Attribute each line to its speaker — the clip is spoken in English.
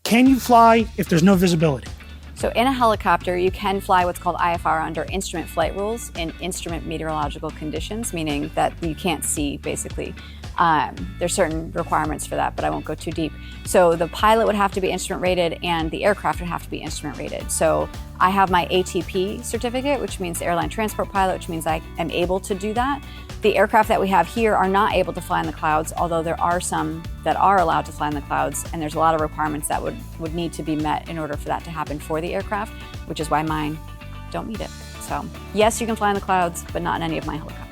Speaker 1: Can you fly if there's no visibility?
Speaker 2: So in a helicopter, you can fly what's called IFR under instrument flight rules in instrument meteorological conditions, meaning that you can't see, basically. There's certain requirements for that, but I won't go too deep. So the pilot would have to be instrument rated and the aircraft would have to be instrument rated. So I have my ATP certificate, which means airline transport pilot, which means I am able to do that. The aircraft that we have here are not able to fly in the clouds, although there are some that are allowed to fly in the clouds, and there's a lot of requirements that would need to be met in order for that to happen for the aircraft, which is why mine don't meet it. So yes, you can fly in the clouds, but not in any of my helicopters.